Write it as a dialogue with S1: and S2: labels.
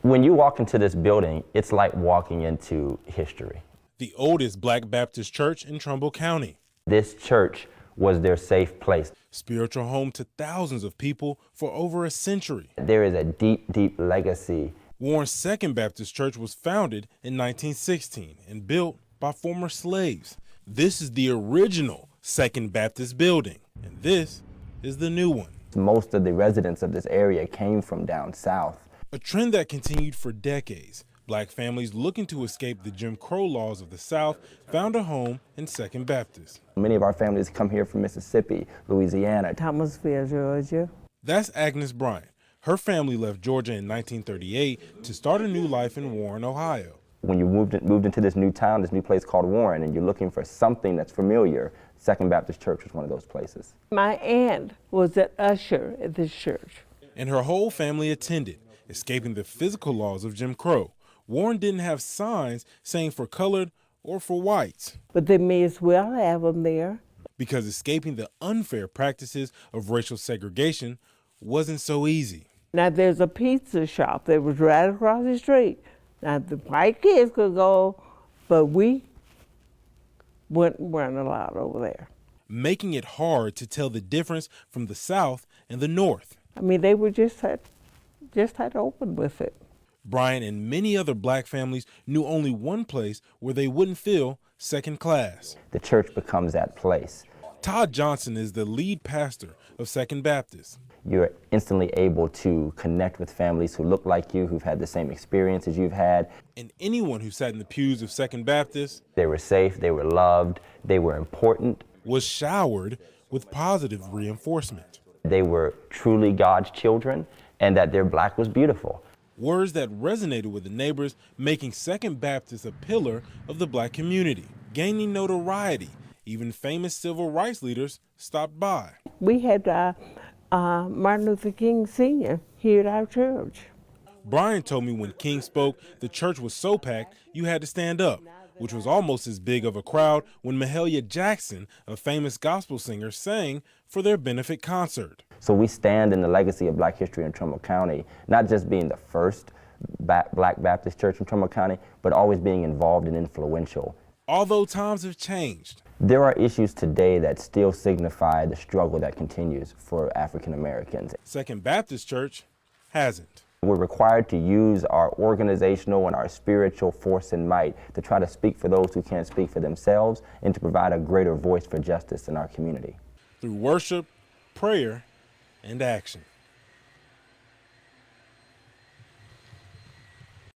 S1: When you walk into this building, it's like walking into history.
S2: The oldest Black Baptist church in Trumbull County.
S1: This church was their safe place.
S2: Spiritual home to thousands of people for over a century.
S1: There is a deep, deep legacy.
S2: Warren's Second Baptist Church was founded in 1916 and built by former slaves. This is the original Second Baptist building, and this is the new one.
S1: Most of the residents of this area came from down south.
S2: A trend that continued for decades. Black families looking to escape the Jim Crow laws of the South found a home in Second Baptist.
S1: Many of our families come here from Mississippi, Louisiana.
S3: Thomasville, Georgia.
S2: That's Agnes Bryant. Her family left Georgia in 1938 to start a new life in Warren, Ohio.
S1: When you moved into this new town, this new place called Warren, and you're looking for something that's familiar, Second Baptist Church was one of those places.
S3: My aunt was an usher at this church.
S2: And her whole family attended, escaping the physical laws of Jim Crow. Warren didn't have signs saying for colored or for whites.
S3: But they may as well have them there.
S2: Because escaping the unfair practices of racial segregation wasn't so easy.
S3: Now there's a pizza shop that was right across the street. Now the white kids could go, but we weren't allowed over there.
S2: Making it hard to tell the difference from the South and the North.
S3: I mean, they were just had open with it.
S2: Bryant and many other Black families knew only one place where they wouldn't feel second class.
S1: The church becomes that place.
S2: Todd Johnson is the lead pastor of Second Baptist.
S1: You're instantly able to connect with families who look like you, who've had the same experiences you've had.
S2: And anyone who sat in the pews of Second Baptist,
S1: they were safe, they were loved, they were important,
S2: was showered with positive reinforcement.
S1: They were truly God's children, and that their Black was beautiful.
S2: Words that resonated with the neighbors, making Second Baptist a pillar of the Black community, gaining notoriety. Even famous civil rights leaders stopped by.
S3: We had Martin Luther King Sr. here at our church.
S2: Brian told me when King spoke, the church was so packed you had to stand up, which was almost as big of a crowd when Mahalia Jackson, a famous gospel singer, sang for their benefit concert.
S1: So we stand in the legacy of Black history in Trumbull County, not just being the first Black Baptist church in Trumbull County, but always being involved and influential.
S2: Although times have changed,
S1: there are issues today that still signify the struggle that continues for African Americans.
S2: Second Baptist Church hasn't.
S1: We're required to use our organizational and our spiritual force and might to try to speak for those who can't speak for themselves and to provide a greater voice for justice in our community.
S2: Through worship, prayer, and action.